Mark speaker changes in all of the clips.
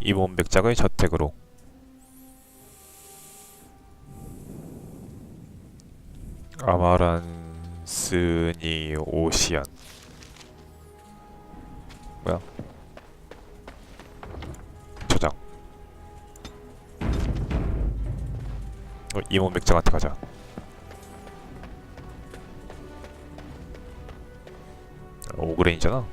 Speaker 1: 이몸 맥작의 저택으로. 아마란스니 오시안. 뭐야? 저장. 이몸 맥작한테 가자. 오그레인이잖아.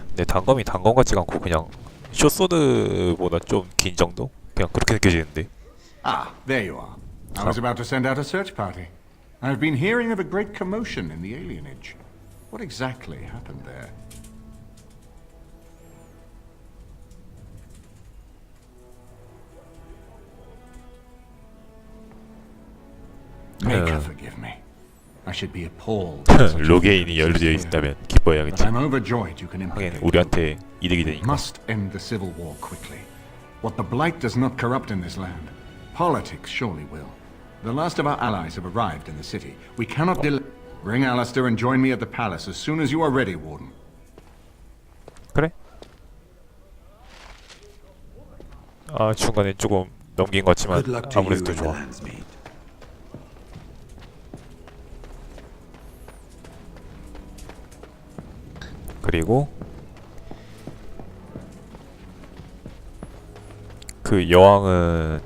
Speaker 1: 근데 단검이 단검 같지가 않고 그냥 숏소드보다 좀 긴 정도? 그냥 그렇게 느껴지는데.
Speaker 2: Ah, there you are. I was about to send out a search party. I've been hearing of a great commotion in the alienage. What exactly happened there? Make her forgive me. I should be appalled.
Speaker 1: 로게인이 연루되어 있다면 기뻐해야겠지.
Speaker 2: But I'm overjoyed you can
Speaker 1: 하긴
Speaker 2: implicate.
Speaker 1: 우리한테 이득이 되니까.
Speaker 2: Must end the civil war quickly. What the Blight does not corrupt in this land, politics surely will. The last of our allies have arrived in the city. We cannot delay. Bring Alistair and join me at the palace as soon as you are ready, Warden.
Speaker 1: 그래? 아 중간에 조금 넘긴 것 같지만 아무래도 더 좋아. 그리고 그 여왕은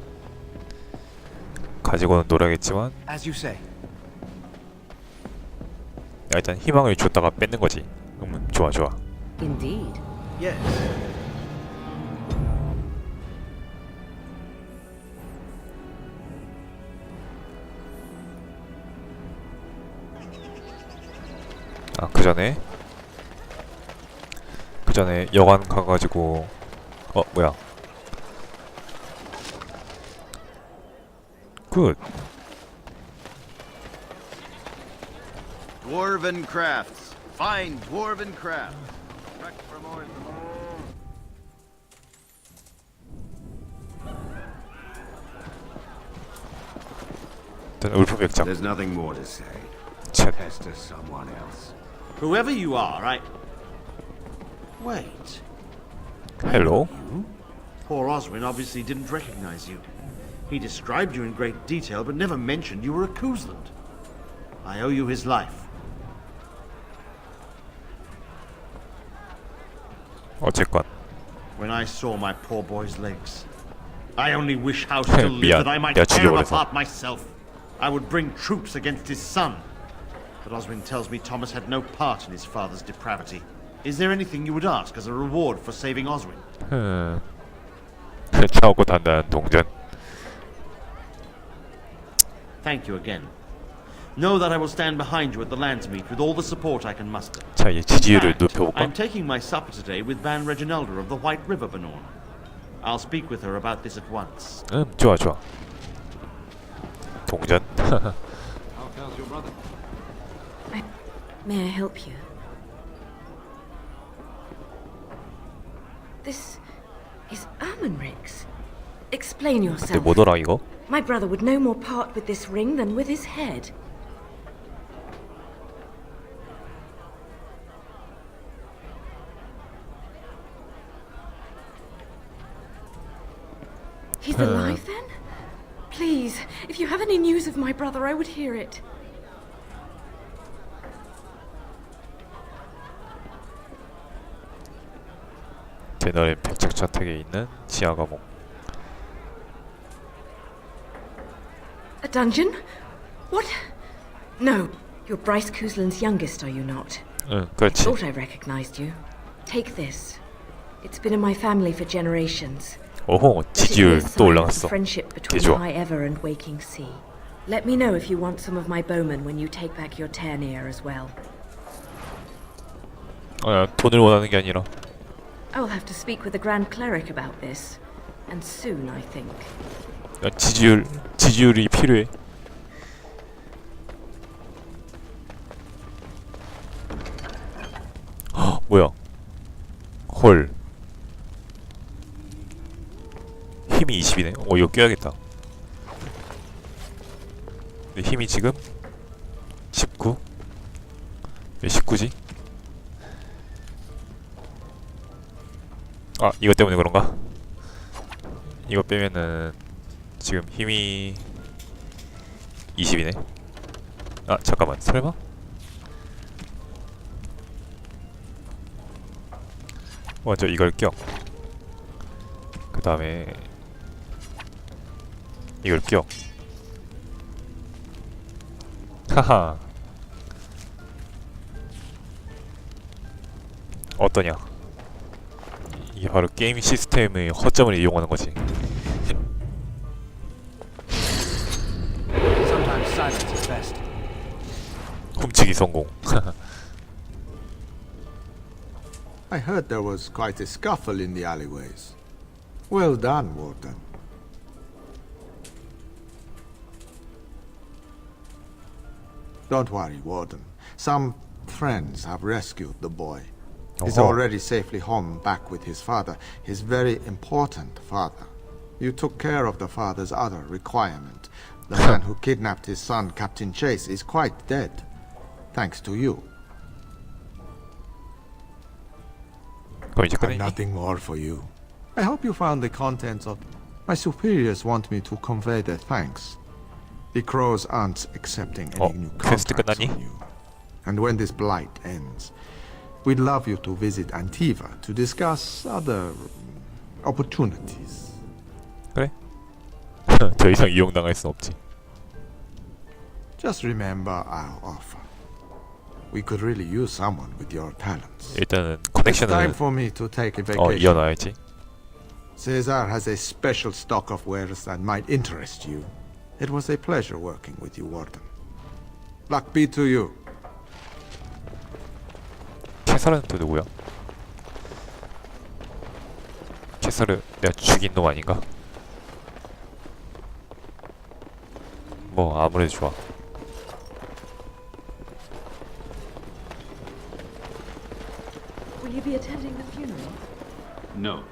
Speaker 1: 가지고는 놀아야겠지만 일단 희망을 줬다가 뺏는 거지. 좋아 좋아.
Speaker 3: Indeed.
Speaker 4: Yes.
Speaker 1: 아 그 전에 여관 가가지고 뭐야? 굿.
Speaker 4: Dwarven crafts. Fine dwarven crafts. Correct for more.
Speaker 1: 일단 울프 백작.
Speaker 5: There's nothing more to say.
Speaker 1: 쳇.
Speaker 5: Pester someone else.
Speaker 4: Whoever you are, Wait.
Speaker 1: 헬로.
Speaker 4: Poor Oswin obviously didn't recognize you. He described you in great detail, but never mentioned you were a Koosland. I owe you his life.
Speaker 1: 어쨌건.
Speaker 4: When I saw my poor boy's legs, I only wish how to live
Speaker 1: 미안.
Speaker 4: that I might
Speaker 1: 내가
Speaker 4: tear him
Speaker 1: 죽여버려서.
Speaker 4: apart myself. I would bring troops against his son. But Oswin tells me Thomas had no part in his father's depravity. Is there anything you would ask as a reward for saving Oswin?
Speaker 1: 차오고 단단한 동전.
Speaker 4: Thank you again. Know that I will stand behind you at the Landsmeet with all the support I can muster.
Speaker 1: 자, 이 지지율을
Speaker 4: In fact,
Speaker 1: 높여볼까?
Speaker 4: I'm taking my supper today with Van Reginalda of the White River Banorn. I'll speak with her about this at once.
Speaker 1: 좋아 좋아. 동전.
Speaker 2: How's your brother?
Speaker 3: May I help you? This is Ermenrig's. Explain
Speaker 1: 근데
Speaker 3: yourself.
Speaker 1: 뭐더라 이거?
Speaker 3: My brother would no more part with this ring than with his head. He's alive then? Please, if you have any news of my brother, I would hear it.
Speaker 1: 제너의 백작 저택에 있는 지하 감옥.
Speaker 3: A dungeon? What? No, you're Bryce Koosland's youngest, are you not?
Speaker 1: 응,
Speaker 3: I
Speaker 1: 그렇지.
Speaker 3: thought I recognized you. Take this. It's been in my family for generations.
Speaker 1: 오호,
Speaker 3: But it
Speaker 1: 지지율
Speaker 3: is a
Speaker 1: 또
Speaker 3: sign of
Speaker 1: 올라갔어.
Speaker 3: friendship between
Speaker 1: 개좋아.
Speaker 3: high ever and waking sea. Let me know if you want some of my bowmen when you take back your Ternier as well.
Speaker 1: 돈을 원하는 게 아니라.
Speaker 3: I will have to speak with the Grand Cleric about this. And soon, I think.
Speaker 1: 지지율이 필요해. 뭐야? 헐. 힘이 20이네. 이거 껴야겠다. 근데 힘이 지금 19. 왜 19지? 아, 이것 때문에 그런가? 이거 빼면은 지금 힘이 20이네. 아, 잠깐만. 설마? 먼저 이걸 껴. 그 다음에 이걸 껴. 하하. 어떠냐? 이게 바로 게임 시스템의 허점을 이용하는 거지.
Speaker 5: Sometimes silence is best.
Speaker 1: 훔치기 성공.
Speaker 6: I heard there was quite a scuffle in the alleyways. Well done, Warden. Don't worry, Warden. Some friends have rescued the boy. He's
Speaker 1: Oh.
Speaker 6: already safely home back with his father, his very important father. You took care of the father's other requirement. The man who kidnapped his son, Captain Chase, is quite dead. Thanks to you.
Speaker 1: 그럼 이제
Speaker 6: I've
Speaker 1: 끝내니?
Speaker 6: nothing more for you. I hope you found the contents of... My superiors want me to convey their thanks. The crows aren't accepting any new
Speaker 1: 퀘스트
Speaker 6: contracts
Speaker 1: 끝났니?
Speaker 6: on you. And when this blight ends, we'd love you to visit Antiva to discuss other opportunities.
Speaker 1: 그래? 더 이상 이용당할 순 없지.
Speaker 6: Just remember our offer. We could really use someone with your talents.
Speaker 1: 일단은
Speaker 6: It's time
Speaker 1: 커넥션을
Speaker 6: for me to take a vacation.
Speaker 1: 이어놔야지.
Speaker 6: Caesar has a special stock of wares that might interest you. It was a pleasure working with you, Warden. Luck be to you.
Speaker 1: 캐서는 또 누구야? 캐서를 내가 죽인 놈 아닌가? 뭐 아무래도 좋아.
Speaker 3: Will you be attending the funeral?
Speaker 5: No.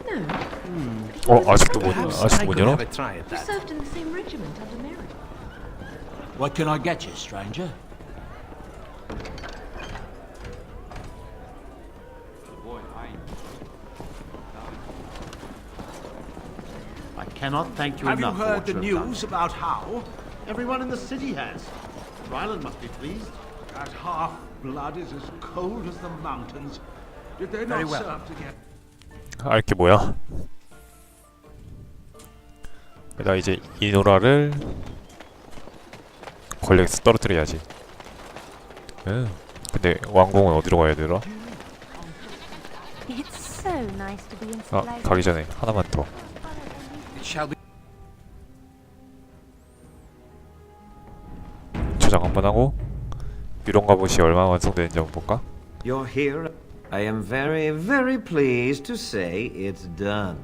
Speaker 3: No.
Speaker 1: 아직도 못 열어?
Speaker 5: Have a try at
Speaker 3: You
Speaker 5: that.
Speaker 3: served in the same regiment under Mary.
Speaker 7: What can I get you, stranger?
Speaker 4: I cannot thank you
Speaker 7: Have you
Speaker 4: enough for
Speaker 7: heard
Speaker 4: what
Speaker 7: the
Speaker 4: you have done.
Speaker 7: news about Howe?
Speaker 4: Everyone in the city has. Ryland must be pleased.
Speaker 7: That half-blood is as cold as the mountains. Did they
Speaker 5: Very
Speaker 7: not
Speaker 5: well.
Speaker 7: serve together?
Speaker 1: 알게 뭐야? 나 이제 이노라를 권력에서 떨어뜨려야지. 근데 왕궁은 어디로 가야 되더라?
Speaker 8: It's so nice to be in
Speaker 1: 아,
Speaker 8: civilization.
Speaker 1: 가기 전에 하나만 더.
Speaker 5: It shall be.
Speaker 1: 저장 한번 하고 유령 갑옷이 얼마나 완성되는지 한번 볼까?
Speaker 9: You're here. I am very, very pleased to say it's done.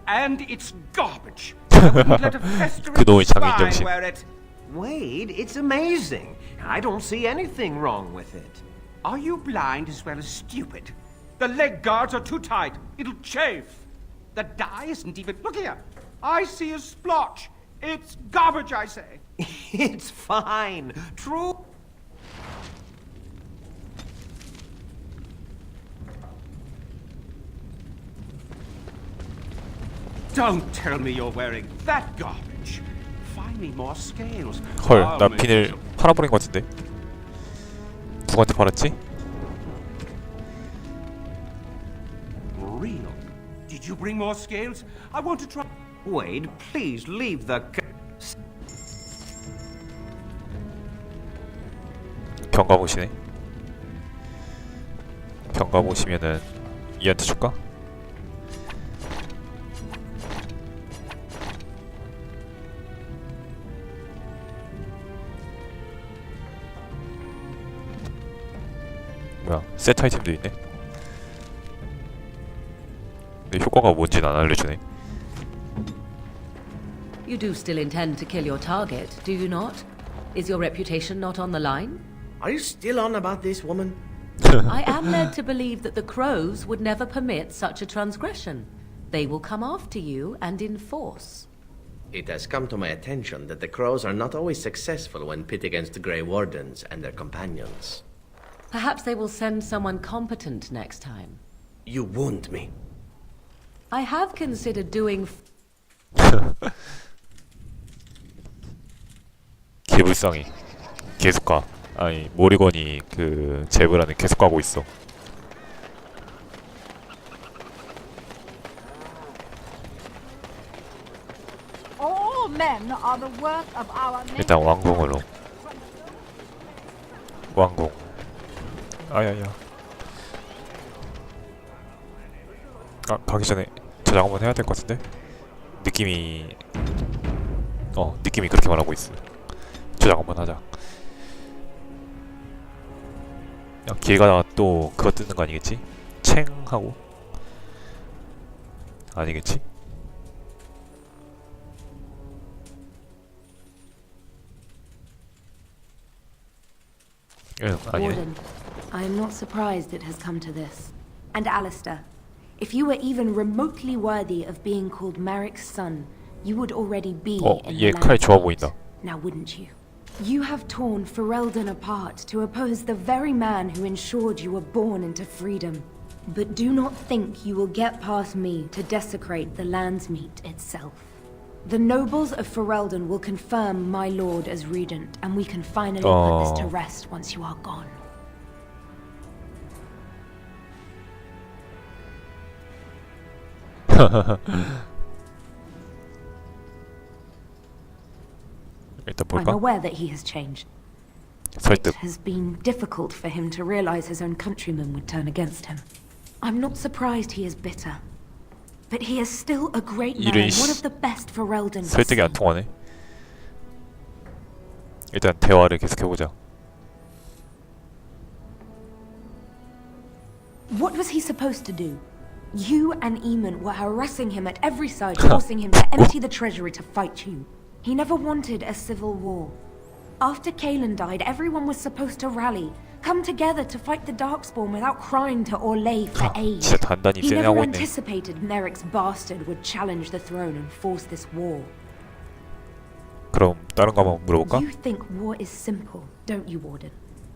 Speaker 7: And it's garbage. I wouldn't let a festering
Speaker 1: 그놈의
Speaker 7: spy
Speaker 1: 장인정신.
Speaker 7: wear it.
Speaker 9: Wade, it's amazing. I don't see anything wrong with it.
Speaker 7: Are you blind as well as stupid? The leg guards are too tight. It'll chafe. The dye isn't even... Look here. I see a splotch. It's garbage, I say.
Speaker 9: It's fine. True.
Speaker 7: Don't tell me you're wearing that garbage. Find me more scales.
Speaker 1: 헐,
Speaker 7: I'll
Speaker 1: 나
Speaker 7: make
Speaker 1: 핀을
Speaker 7: some
Speaker 1: 팔아버린 것 같은데? 누구한테 팔았지?
Speaker 7: real. Did you bring more scales? I want to try...
Speaker 9: Wade, please leave the...
Speaker 1: 경가보시네. 경가보시면은 얘한테 줄까? 뭐야, 세트 아이템도 있네. 근데 효과가 뭔지는 안 알려주네.
Speaker 10: You do still intend to kill your target, do you not? Is your reputation not on the line?
Speaker 11: Are you still on about this woman?
Speaker 10: I am led to believe that the crows would never permit such a transgression. They will come after you and in force.
Speaker 11: It has come to my attention that the Crows are not always successful when pit against the Grey Wardens and their companions.
Speaker 10: Perhaps they will send someone competent next time.
Speaker 11: You wound me.
Speaker 10: I have considered doing...
Speaker 1: 개불쌍해. 계속 가. 아니 모리건이 그 제브라는 계속 가고 있어.
Speaker 8: All men are the work of our
Speaker 1: 일단 왕궁으로. 왕궁. 아야야. 아 가기 전에 저장 한번 해야 될 것 같은데? 느낌이 느낌이 그렇게 말하고 있어. 저장 한번 하자. 야, 길 가다가 또 그거 뜨는 거 아니겠지? 챙 하고 아니겠지? 응, 아니네.
Speaker 12: Warden, I am not surprised it has come to this. And Alistair, if you were even remotely worthy of being called Marik's son, you would already be in the
Speaker 1: 얘 칼 좋아 보인다.
Speaker 12: Now wouldn't you? You have torn Ferelden apart to oppose the very man who ensured you were born into freedom. But do not think you will get past me to desecrate the Landsmeet itself. The nobles of Ferelden will confirm my lord as regent, and we can finally put this to rest once you are gone.
Speaker 1: 일단
Speaker 12: I'm
Speaker 1: 볼까?
Speaker 12: aware that he has changed.
Speaker 1: 설득.
Speaker 12: It has been difficult for him to realize his own countrymen would turn against him. I'm not surprised he is bitter. But he is still a great man, one of the best Ferelden.
Speaker 1: 설득이 안 통하네. 일단 대화를 계속해보자.
Speaker 12: What was he supposed to do? You and Eamon were harassing him at every side, forcing him to empty the treasury to fight you. He never wanted a civil war. After Kaelin died, everyone was supposed to rally, come together to fight the Darkspawn without crying to Orlais for aid.
Speaker 1: 진짜 단단히
Speaker 12: He never
Speaker 1: 쎄하고 있네.
Speaker 12: anticipated Merrick's bastard would challenge the throne and force this war.
Speaker 1: 그럼 다른 거 한번 물어볼까?
Speaker 12: You think war is simple, don't you, Warden?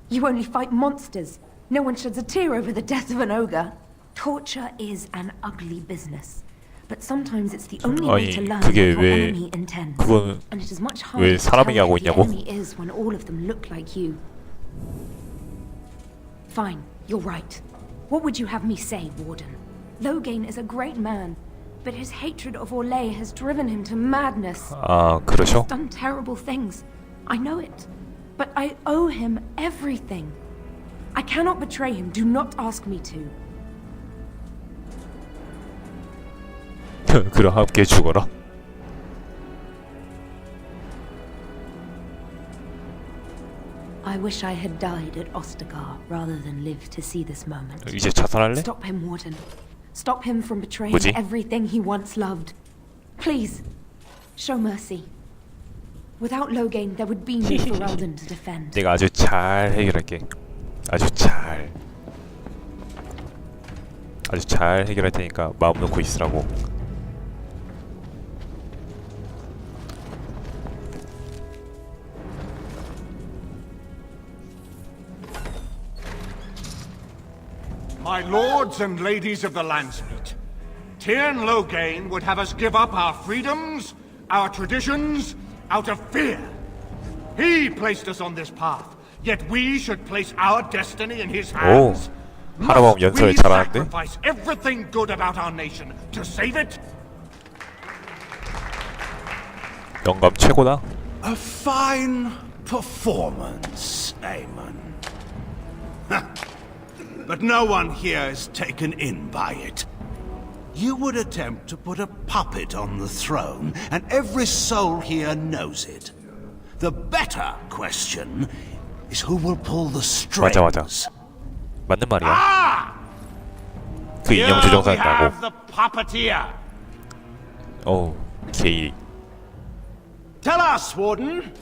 Speaker 12: You only fight monsters. No one sheds a tear over the death of an ogre. Torture is an ugly business. But sometimes it's the only way to learn what your enemy intends.
Speaker 1: 그거는
Speaker 12: And it is much
Speaker 1: 왜
Speaker 12: harder to
Speaker 1: 사람에게
Speaker 12: tell
Speaker 1: 하고
Speaker 12: who the
Speaker 1: 있냐고?
Speaker 12: enemy is when all of them look like you. Fine, you're right. What would you have me say, Warden? Loghain is a great man, but his hatred of Orlais has driven him to madness.
Speaker 1: 아, 그러셔?
Speaker 12: He's done terrible things. I know it. But I owe him everything. I cannot betray him. Do not ask me to.
Speaker 1: 그럼 함께 죽어라.
Speaker 12: I wish I had died at Ostagar rather than live to see this moment.
Speaker 1: 이제 자살할래?
Speaker 12: Stop him, Warden. Stop him from betraying
Speaker 1: 뭐지?
Speaker 12: everything he once loved. Please, show mercy. Without Loghain, there would be no Ferelden to defend.
Speaker 1: 내가 아주 잘 해결할게. 아주 잘 해결할 테니까 마음 놓고 있으라고.
Speaker 2: My lords and ladies of the Landsmeet, Tyrn Loghain would have us give up our freedoms, our traditions, out of fear. He placed us on this path, yet we should place our destiny in his hands.
Speaker 1: 하라범 연설
Speaker 2: we
Speaker 1: 잘하는데?
Speaker 2: sacrifice everything good about our nation to save it?
Speaker 1: 영감 최고다.
Speaker 13: A fine performance, Aemon. But no one here is taken in by it. You would attempt to put a puppet on the throne, and every soul here knows it. The better question is who will pull the strings.
Speaker 1: 맞아. 맞는 말이야. 그 인형 조종사는 나고.
Speaker 2: The puppeteer.
Speaker 1: 어우, 게이.
Speaker 11: Tell us, Warden.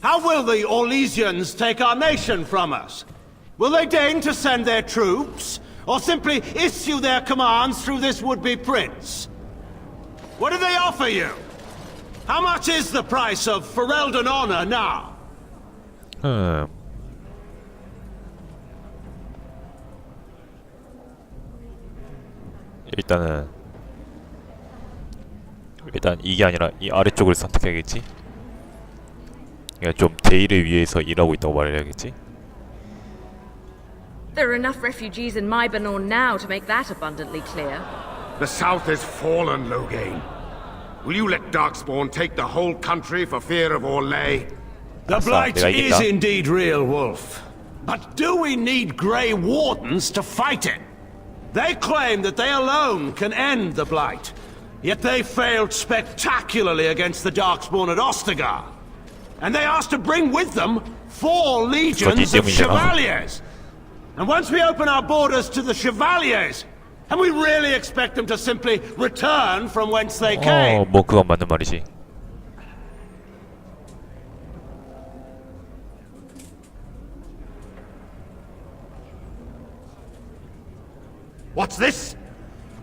Speaker 11: How will the Orlesians take our nation from us? Will they deign to send their troops, or simply issue their commands through this would-be prince? What do they offer you? How much is the price of Ferelden honor now?
Speaker 1: 일단 이게 아니라 이 아래쪽을 선택해야겠지. 그러니까 좀 대의를 위해서 일하고 있다고 말해야겠지.
Speaker 3: There are enough refugees in Mybanor now to make that abundantly clear.
Speaker 14: The south has fallen, Loghain. Will you let Darkspawn take the whole country for fear of Orlais?
Speaker 11: The Blight is indeed real, Wolf. But do we need Grey Wardens to fight it? They claim that they alone can end the Blight. Yet they failed spectacularly against the Darkspawn at Ostagar. And they asked to bring with them 4 legions of Chevaliers. And once we open our borders to the Chevaliers, and we really expect them to simply return from whence they came?
Speaker 1: 뭐 그건 맞는 말이지.
Speaker 4: What's this?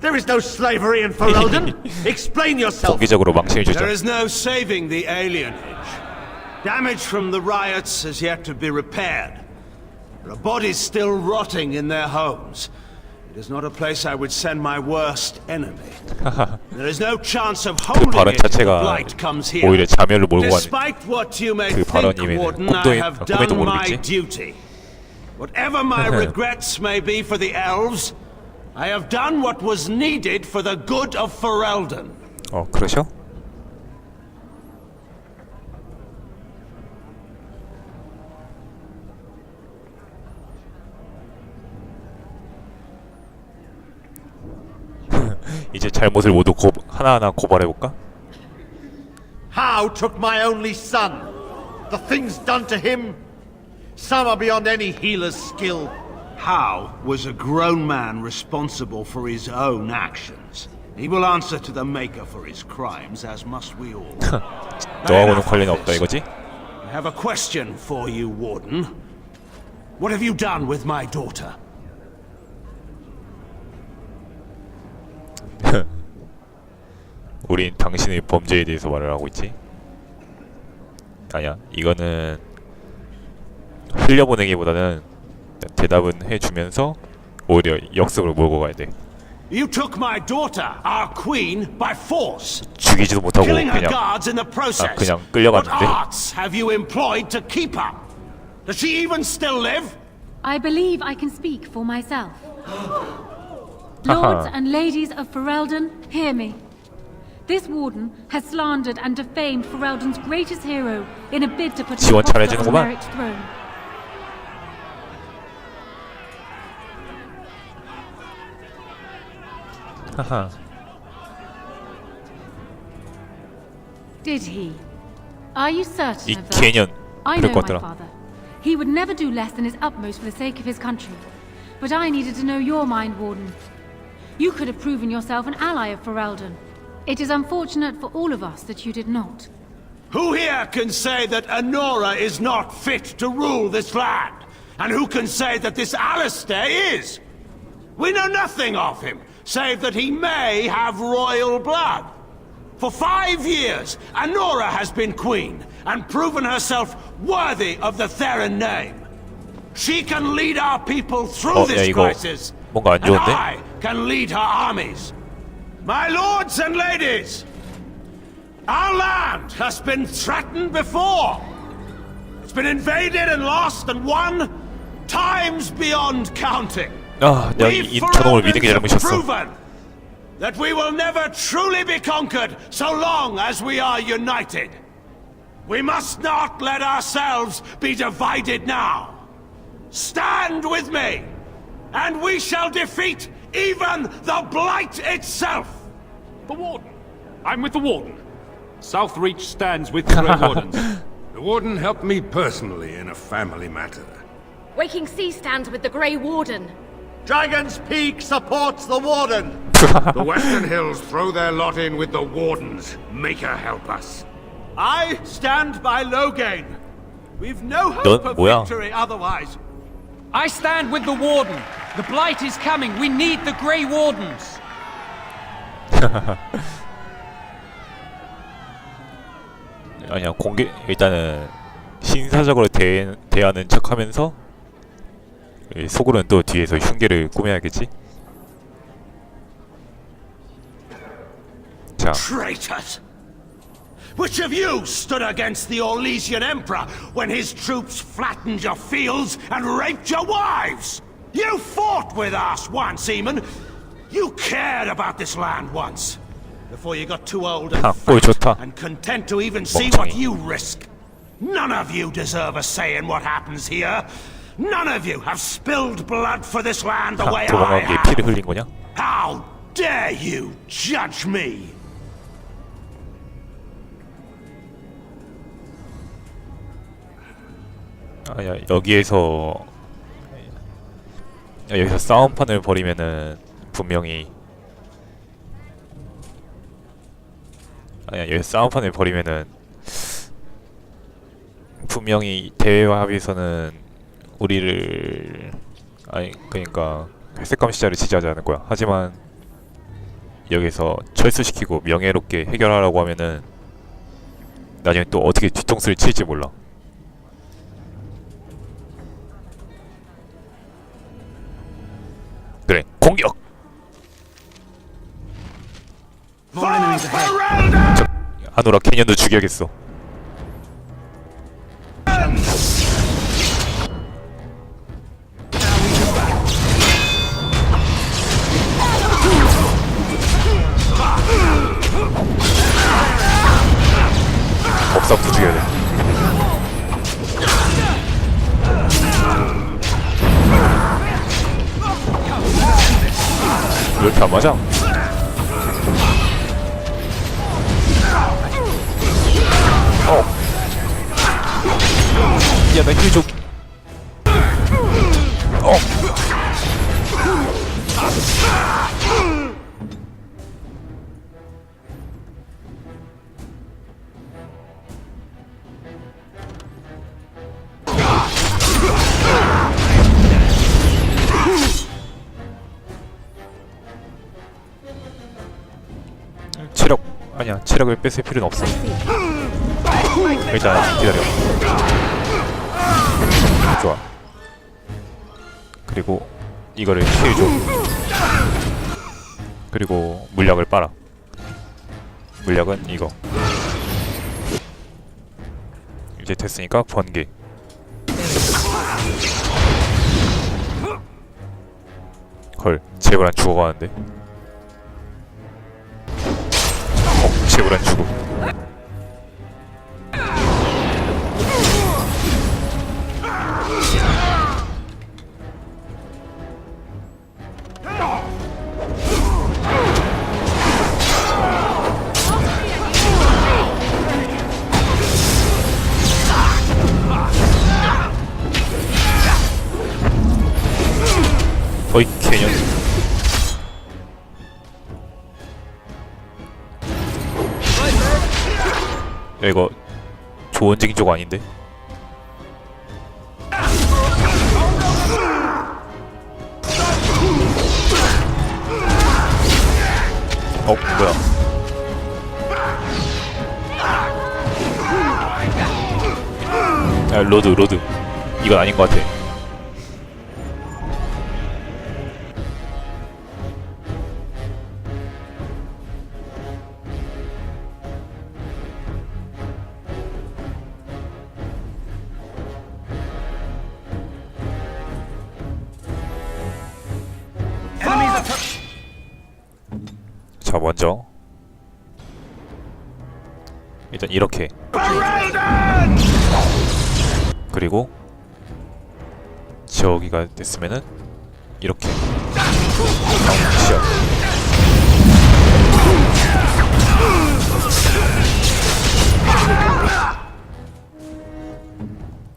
Speaker 4: There is no slavery in Ferelden. Explain yourself.
Speaker 1: 공개적으로 망신을 주죠.
Speaker 11: There is no saving the alienage. Damage from the riots has yet to be repaired. There are bodies still rotting in their homes. It is not a place I would send my worst enemy. There is no chance of holding
Speaker 1: 발언
Speaker 11: it if the
Speaker 1: 자체가
Speaker 11: Blight comes here.
Speaker 1: 오히려 자멸을 몰고 가는
Speaker 11: Despite what you may
Speaker 1: 그
Speaker 11: think,
Speaker 1: 발언임에는
Speaker 11: Warden, I have
Speaker 1: 꿈에도
Speaker 11: done my
Speaker 1: 모르겠지.
Speaker 11: duty. Whatever my regrets may be for the elves, I have done what was needed for the good of Ferelden.
Speaker 1: 그러셔? 이제 잘못을 모두 하나하나 고발해볼까?
Speaker 4: How took my only son? The things done to him? Some are beyond any healer's skill.
Speaker 11: How was a grown man responsible for his own actions? He will answer to the Maker for his crimes, as must we all.
Speaker 1: 너하고는 관련이 없다 이거지?
Speaker 11: I have a question for you, Warden. What have you done with my daughter?
Speaker 1: 우린 당신의 범죄에 대해서 말을 하고 있지. 아니야, 이거는 흘려보내기보다는 대답은 해주면서 오히려 역습으로 몰고 가야 돼.
Speaker 11: You took my daughter, our queen, by force.
Speaker 1: 죽이지도 못하고
Speaker 11: Killing her
Speaker 1: 그냥
Speaker 11: guards in the process.
Speaker 1: 그냥
Speaker 11: What
Speaker 1: 끌려갔는데.
Speaker 11: arts have you employed to keep her? Does she even still live?
Speaker 15: I believe I can speak for myself. Lords and ladies of Ferelden, hear me. This warden has slandered and defamed Ferelden's greatest hero in a bid to put him on Merrick's throne. Did he? Are you certain
Speaker 1: 이
Speaker 15: of that?
Speaker 1: 개년
Speaker 15: I
Speaker 1: 그럴
Speaker 15: know
Speaker 1: 것
Speaker 15: my
Speaker 1: 같더라.
Speaker 15: father. He would never do less than his utmost for the sake of his country. But I needed to know your mind, Warden. You could have proven yourself an ally of Ferelden. It is unfortunate for all of us that you did not.
Speaker 11: Who here can say that Anora is not fit to rule this land? And who can say that this Alistair is? We know nothing of him, save that he may have royal blood. For 5 years, Anora has been queen, and proven herself worthy of the Theron name. She can lead our people through this crisis,
Speaker 1: 뭔가 안
Speaker 11: and
Speaker 1: 좋은데?
Speaker 11: I can lead her armies. My lords and ladies, our land has been threatened before. It's been invaded and lost and won times beyond counting.
Speaker 1: 내가 이 저놈을 믿는 게 잘못이었어.
Speaker 11: Proven that we will never truly be conquered so long as we are united. We must not let ourselves be divided now. Stand with me, and we shall defeat even the Blight itself.
Speaker 5: The Warden. I'm with the Warden. Southreach stands with the Grey Wardens.
Speaker 14: The Warden helped me personally in a family matter.
Speaker 3: Waking Sea stands with the Grey Warden.
Speaker 4: Dragon's Peak supports the Warden.
Speaker 14: The Western Hills throw their lot in with the Wardens. Make her help us.
Speaker 11: I stand by Loghain. We've no hope
Speaker 1: 넌
Speaker 11: of
Speaker 1: 뭐야?
Speaker 11: victory otherwise.
Speaker 7: I stand with the Warden. The Blight is coming. We need the Grey Wardens.
Speaker 1: 아니야, 공개 일단은 신사적으로 대하는 척하면서 속으로는 또 뒤에서 흉계를 꾸며야겠지. 자,
Speaker 13: Traitors! Which of you stood against the Orlesian Emperor when his troops flattened your fields and raped your wives? You fought with us once, Eamon. You cared about this land once. Before you got too old and fat and content to even see what you risk. None of you deserve a say in what happens here. None of you have spilled blood for this land the way I have.
Speaker 1: 피를 흘린 거냐?
Speaker 13: How dare you judge me?
Speaker 1: 아니야, 여기서 싸움판을 벌이면은 분명히 여기서 싸움판을 벌이면은 분명히 대회와 합의에서는 우리를 그러니까 회색감 시자를 지지하지 않을 거야. 하지만 여기서 철수시키고 명예롭게 해결하라고 하면은 나중에 또 어떻게 뒤통수를 칠지 몰라. 그래, 공격! 아노라 캐년도 죽여야겠어. 법사부터 죽여야 돼. 왜 이렇게 안 맞아? 야, 나 힐 좀. 체력 아니야, 체력을 뺏을 필요는 없어. 일단 기다려. 좋아. 그리고 이거를 힐줘. 그리고 물약을 빨아. 물약은 이거. 이제 됐으니까 번개. 헐, 제발 안 죽어가는데. 제발 안 죽어. 어이, 개년. 야, 이거 좋은 징조가 아닌데? 뭐야? 야, 로드. 이건 아닌 것 같아. 자, 먼저 일단 이렇게, 그리고 저기가 됐으면은 이렇게.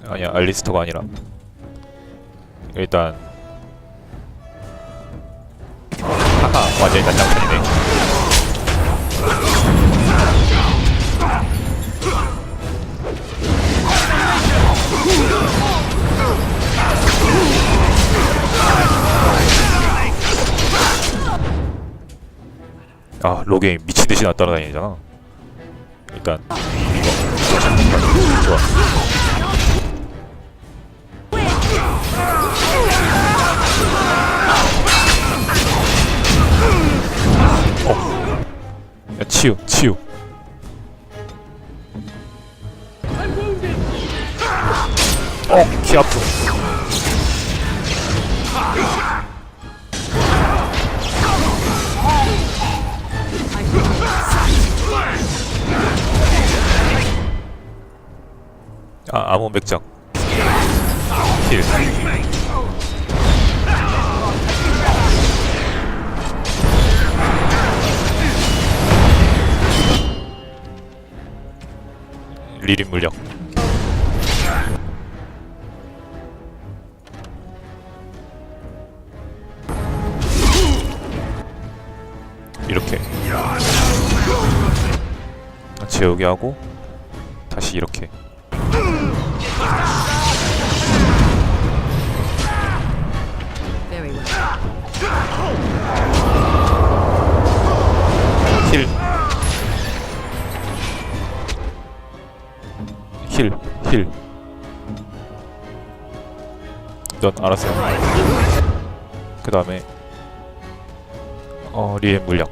Speaker 1: 아니야, 알리스터가 아니라 일단 하하, 완전히 난장판이네. 아, 로게 미친듯이 나 따라다니잖아. 일단 이거 좋아. 야, 치유. 키 아프. 암호 맥장. 힐. 리린 물력. 이렇게 재우게 하고 다시 이렇게.
Speaker 10: Very well.
Speaker 1: 힐. 넌 알았어. 그 다음에 리엔 물량.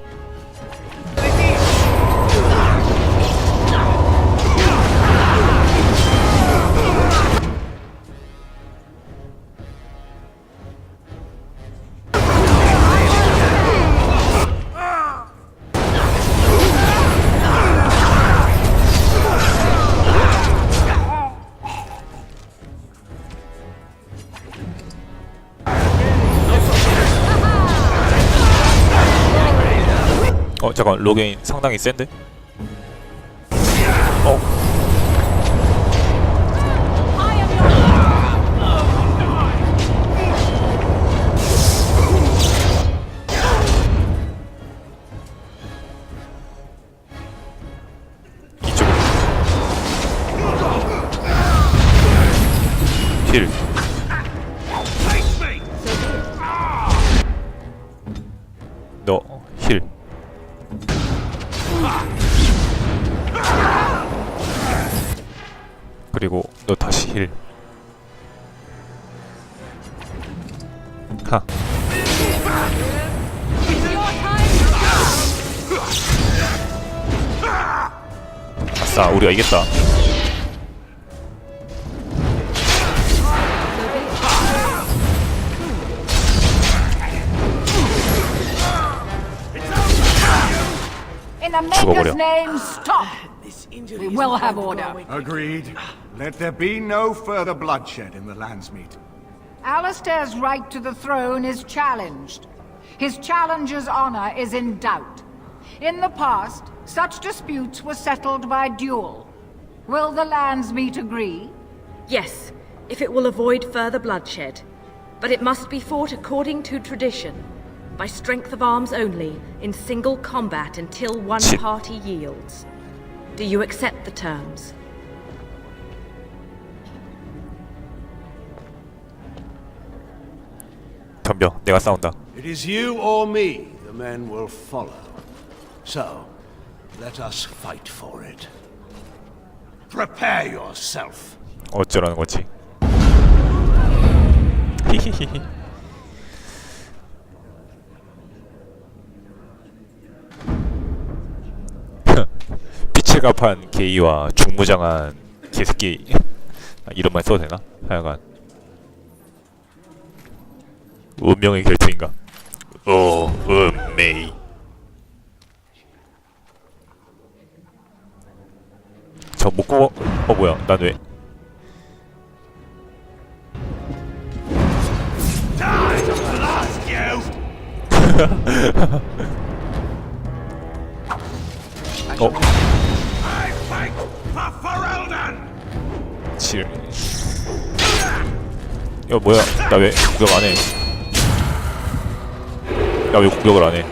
Speaker 1: 잠깐, 로게인 상당히 센데? 이쪽으로. 힐. 너 힐. 그리고 너 다시 힐. 하. 아싸, 우리가 이겼다.
Speaker 8: In the Maker's name, stop! We will have order.
Speaker 2: Agreed. Let there be no further bloodshed in the Landsmeet.
Speaker 8: Alistair's right to the throne is challenged. His challenger's honor is in doubt. In the past, such disputes were settled by duel. Will the Landsmeet agree?
Speaker 3: Yes, if it will avoid further bloodshed. But it must be fought according to tradition, by strength of arms only, in single combat until one party yields. Do you accept the terms?
Speaker 1: 덤벼, 내가 싸운다.
Speaker 13: It is you or me the men will follow. So, let us fight for it. Prepare yourself.
Speaker 1: 어쩌라는 거지? 히히히히. 빛을 갚한 게이와 중무장한 개새끼. 이름만 써도 되나? 하여간 운명의 결투인가? 운메이. 저 목구. 뭐야? 난 왜? 칠. 야, 뭐야? 나 왜 공격 안 해? 야, 왜 공격을 안 해?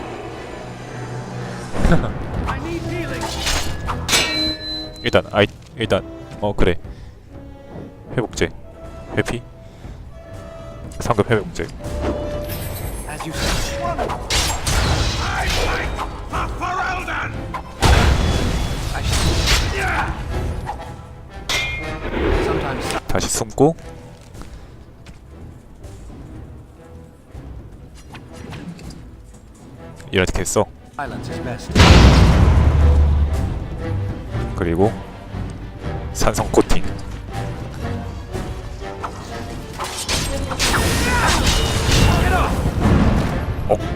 Speaker 1: 일단 그래. 회복제. 회피. 상급 회복제. 다시 숨고 이렇게 했어. 그리고 산성 코팅.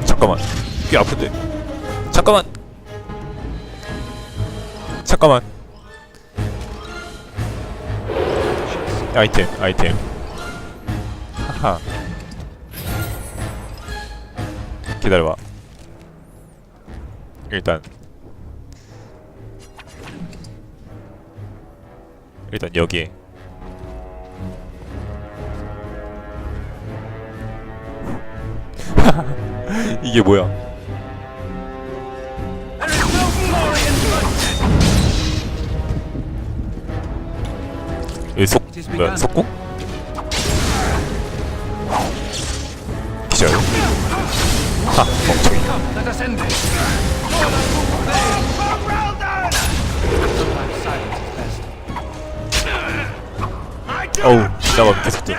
Speaker 1: 잠깐만. 꽤 아픈데. 잠깐만. 잠깐만. 아이템. 하하. 기다려봐. 일단 여기에 이게 뭐야? 뭐야? 속공? 기절. 하, 멍청이. 어우, 나가 계속 뛰.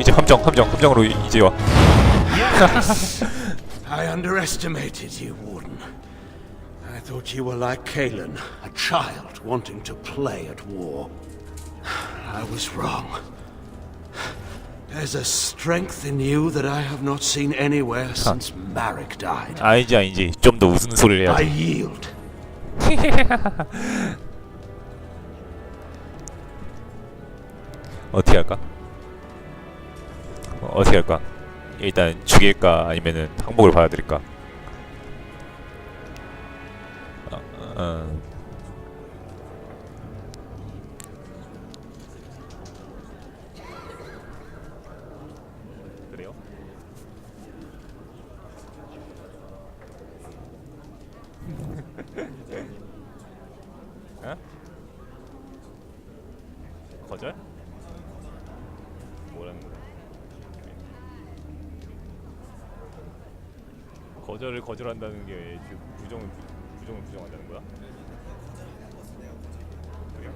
Speaker 1: 이제 함정으로 이제 와.
Speaker 13: I underestimated you, Warden. I thought you were like Kalen, a child wanting to play at war. I was wrong. There's a strength in you that I have not seen anywhere since Marek died.
Speaker 1: 아니지. 좀 더 웃는 소리를
Speaker 13: I
Speaker 1: 해야지.
Speaker 13: yield.
Speaker 1: 어떻게 할까? 일단 죽일까 아니면은 항복을 받아들일까? 그래요? 어? 거절? 뭐라는 거야? 거절을 거절한다는 게 지금 부정을 부정한다는 거야? 그래요?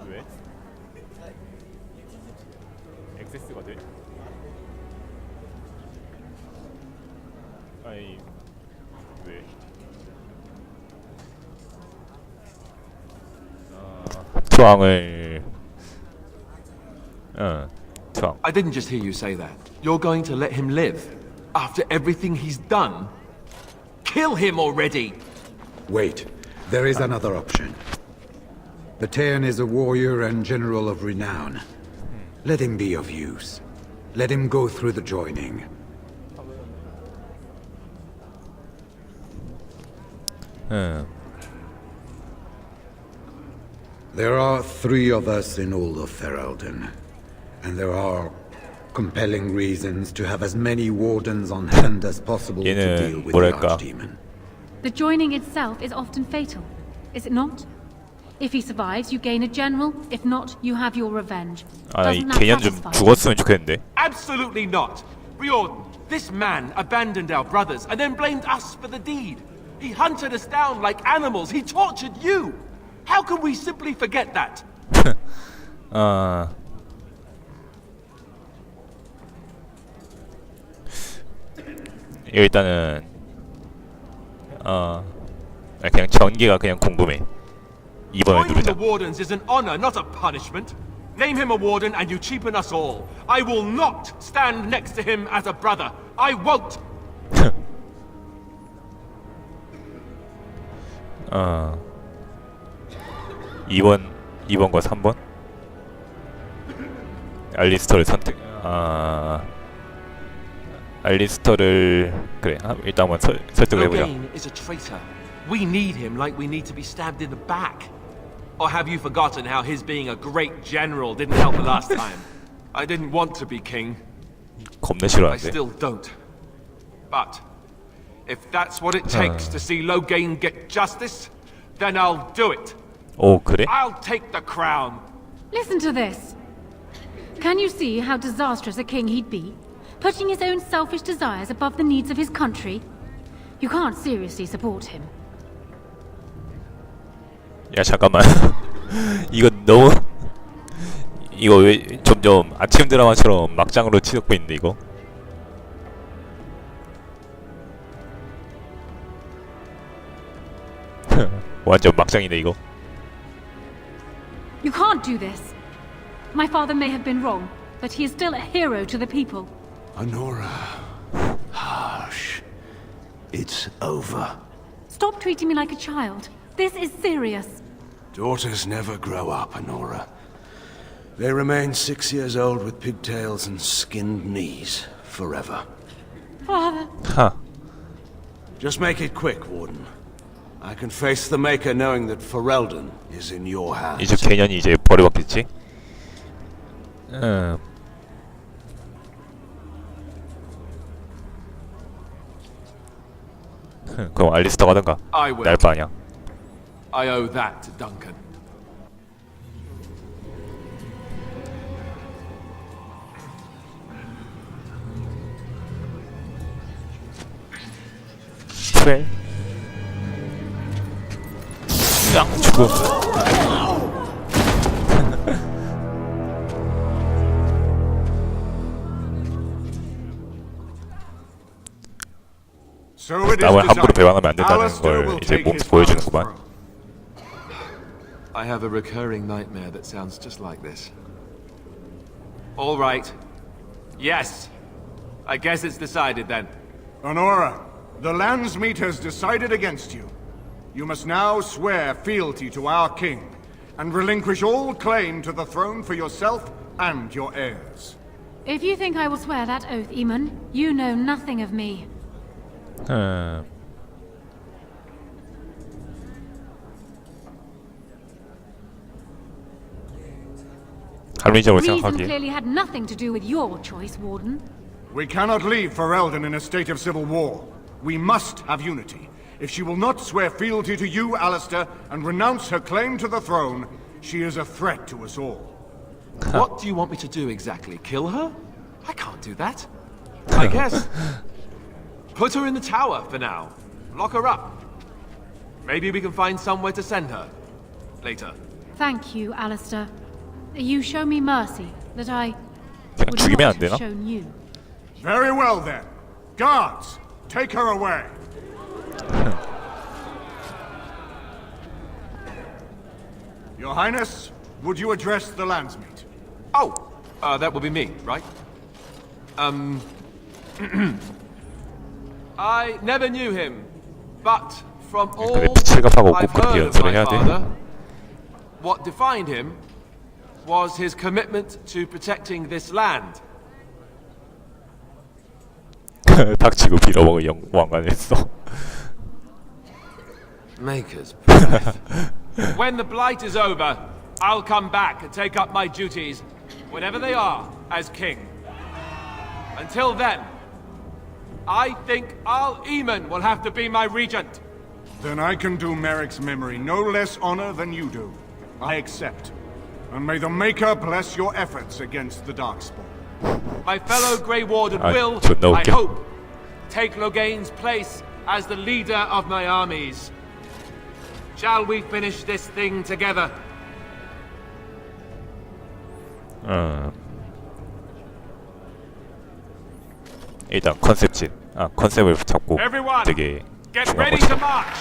Speaker 1: 왜? 액세스가 돼? 아니 왜? 투항을 투항.
Speaker 16: I didn't just hear you say that. You're going to let him live after everything he's done? Kill him already!
Speaker 17: Wait, there is another option. The Terran is a warrior and general of renown. Let him be of use. Let him go through the joining. There are 3 of us in all of Ferelden, and there are compelling reasons to have as many wardens on hand as possible to deal with the Archdemon.
Speaker 15: The joining itself is often fatal, is it not? If he survives, you gain a general. If not, you have your revenge.
Speaker 1: 아니, 개년 좀 죽었으면 좋겠는데.
Speaker 16: Absolutely not. Riordan, this man abandoned our brothers and then blamed us for the deed. He hunted us down like animals. He tortured you. How can we simply forget that?
Speaker 1: 일단은 그냥 전개가 그냥 궁금해. 2번을
Speaker 16: Joining
Speaker 1: 누르자.
Speaker 16: the wardens is an honor, not a punishment. Name him a warden and you cheapen us all. I will not stand next to him as a brother. I won't.
Speaker 1: 2번과 3번? 알리스터를 선택. 알리스터를 그래. 일단 한번 설득을 해보자.
Speaker 16: Logain is a traitor. We need him like we need to be stabbed in the back. Or have you forgotten how his being a great general didn't help the last time? I didn't want to be king.
Speaker 1: 겁나
Speaker 16: I
Speaker 1: 싫어하는데.
Speaker 16: still don't. But if that's what it takes to see Logain get justice, then I'll do it.
Speaker 1: 오, 그래?
Speaker 16: I'll take the crown.
Speaker 15: Listen to this. Can you see how disastrous a king he'd be? Putting his own selfish desires above the needs of his country? You can't seriously support him.
Speaker 1: 야, 잠깐만. 이거 너무 이거 왜 점점 아침 드라마처럼 막장으로 치닫고 있는데 이거? 완전 막장이네 이거.
Speaker 15: You can't do this. My father may have been wrong, but he is still a hero to the people.
Speaker 13: Honora. Hush. It's over.
Speaker 15: Stop treating me like a child. This is serious.
Speaker 13: Daughters never grow up, Honora. They remain 6 years old with pigtails and skinned knees forever.
Speaker 15: Father.
Speaker 1: Huh.
Speaker 13: Just make it quick, Warden. I can face the Maker knowing that Ferelden is in your hands.
Speaker 1: 이제 개년이 이제 버려봤겠지? 그럼 알리스터 가든가.
Speaker 16: I will.
Speaker 1: 날 거 아니야.
Speaker 16: I owe that to Duncan.
Speaker 1: 그래. 야, 죽어. 남을 함부로 배반하면 안 된다는 걸 이제 몸소 보여주는구만.
Speaker 16: I have a recurring nightmare that sounds just like this. All right. Yes. I guess it's decided then.
Speaker 2: Honora, the Landsmeet has decided against you. You must now swear fealty to our king, and relinquish all claim to the throne for yourself and your heirs.
Speaker 15: If you think I will swear that oath, Eamon, you know nothing of me.
Speaker 1: 합리적으로
Speaker 15: Reason
Speaker 1: 생각하기에.
Speaker 15: clearly had nothing to do with your choice, Warden.
Speaker 2: We cannot leave Ferelden in a state of civil war. We must have unity. If she will not swear fealty to you, Alistair, and renounce her claim to the throne, she is a threat to us all.
Speaker 16: What do you want me to do exactly? Kill her? I can't do that. I guess. Put her in the tower for now. Lock her up. Maybe we can find somewhere to send her. Later.
Speaker 15: Thank you, Alistair. You show me mercy that I would
Speaker 1: 죽이면
Speaker 15: not
Speaker 1: 안 되나?
Speaker 15: have shown you.
Speaker 2: Very well then. Guards, take her away. Your Highness, would you address the Landsmeet?
Speaker 16: Oh, that would be me, right? I never knew him, but from all
Speaker 1: 근데 피칠갑하고
Speaker 16: I've
Speaker 1: 꼭 그렇게
Speaker 16: heard of
Speaker 1: 연설을
Speaker 16: my
Speaker 1: 해야 돼?
Speaker 16: father, what defined him was his commitment to protecting this land.
Speaker 1: 닥치고 빌어먹어 왕관했어.
Speaker 16: Maker's breath. When the blight is over, I'll come back and take up my duties, whatever they are, as king. Until then, I think Eamon will have to be my regent.
Speaker 2: Then I can do Merrick's memory no less honor than you do. I accept. And may the Maker bless your efforts against the Darkspawn.
Speaker 16: My fellow Grey Warden
Speaker 1: 아,
Speaker 16: will,
Speaker 1: 존나
Speaker 16: I
Speaker 1: 웃겨.
Speaker 16: hope, take Loghain's place as the leader of my armies. Shall we finish this thing together?
Speaker 1: 일단 컨셉을 잡고
Speaker 16: Everyone,
Speaker 1: 되게
Speaker 16: get
Speaker 1: 중요한
Speaker 16: ready
Speaker 1: 거지.
Speaker 16: to march.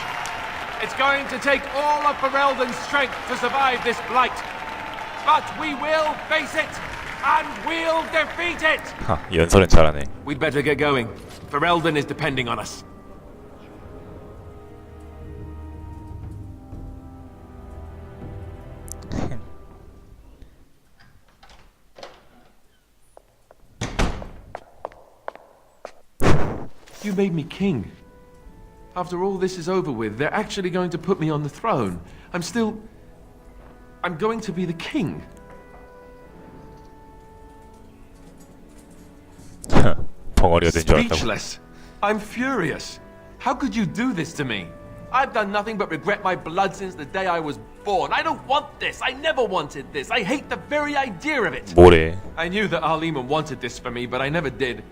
Speaker 16: It's going to take all of Ferelden's strength to survive this blight. But we will face it, and we'll defeat it.
Speaker 1: 하, 연설은 잘하네.
Speaker 16: We'd better get going. Ferelden is depending on us. You made me king. After all this is over with, they're actually going to put me on the throne. I'm going to be the king.
Speaker 1: 벙어리가 된 줄 알았다고.
Speaker 16: Speechless. I'm furious. How could you do this to me? I've done nothing but regret my blood since the day I was born. I don't want this. I never wanted this. I hate the very idea of it.
Speaker 1: 뭐래?
Speaker 16: I knew that Arleman wanted this for me, but I never did.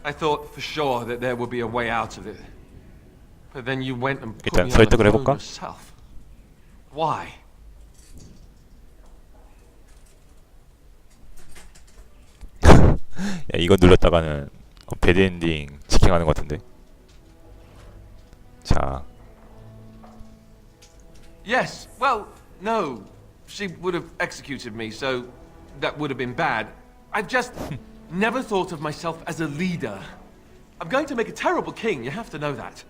Speaker 16: I thought for sure that there would be a way out of it. But then you went and put
Speaker 1: 일단
Speaker 16: me on the
Speaker 1: 설득을
Speaker 16: throne
Speaker 1: 해볼까?
Speaker 16: yourself. Why?
Speaker 1: 야, 이거 눌렀다가는 배드 엔딩 지켜가는 것 같은데. 자.
Speaker 16: Yes, well, no. She would have executed me, so that would have been bad. I've just never thought of myself as a leader. I'm going to make a terrible king, you have to know that.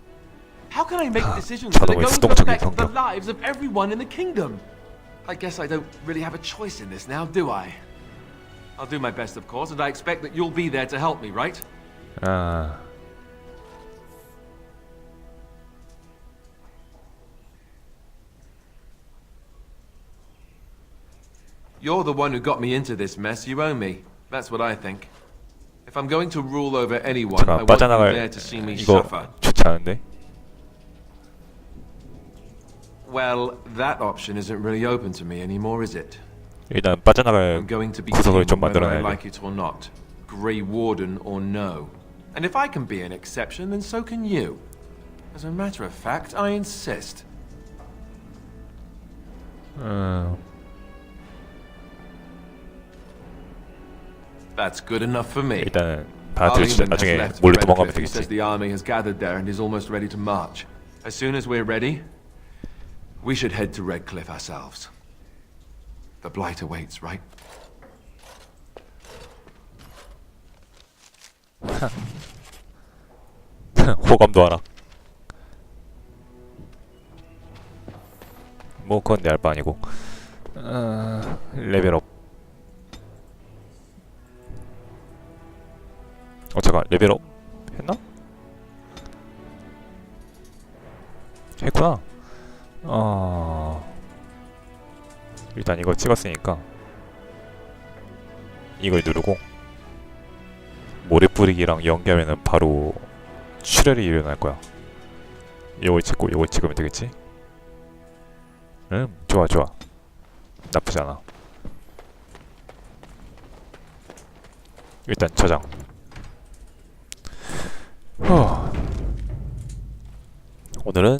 Speaker 16: How can I make decisions that are going to affect the lives of everyone in the kingdom? I guess I don't really have a choice in this now, do I? I'll do my best, of course, and I expect that you'll be there to help me, right? You're the one who got me into this mess. You owe me. That's what I think. If I'm going to rule over anyone, I want you there to see me suffer.
Speaker 1: 좋지 않은데?
Speaker 16: Well, that option isn't really open to me anymore, is it?
Speaker 1: 일단 빠져나갈
Speaker 16: I'm going to be
Speaker 1: 구석을 좀
Speaker 16: whether I
Speaker 1: 만들어놔야
Speaker 16: like
Speaker 1: 돼.
Speaker 16: it or not. Grey Warden or no. And if I can be an exception, then so can you. As a matter of fact, I insist. That's good enough for me.
Speaker 1: 일단은 다들 진짜 나중에 몰래 도망가면
Speaker 16: He says
Speaker 1: 되겠지.
Speaker 16: the army has gathered there and is almost ready to march. As soon as we're ready, we should head to Redcliffe ourselves. The blight awaits, right?
Speaker 1: 호감도 하라. 뭐 그건 내 알 바 아니고. 레벨업. 잠깐 레벨업 했나? 했구나. 일단 이거 찍었으니까 이걸 누르고 모래 뿌리기랑 연기하면은 바로 출혈이 일어날 거야. 이걸 찍고 이걸 찍으면 되겠지? 좋아 좋아. 나쁘지 않아. 일단 저장. 오늘은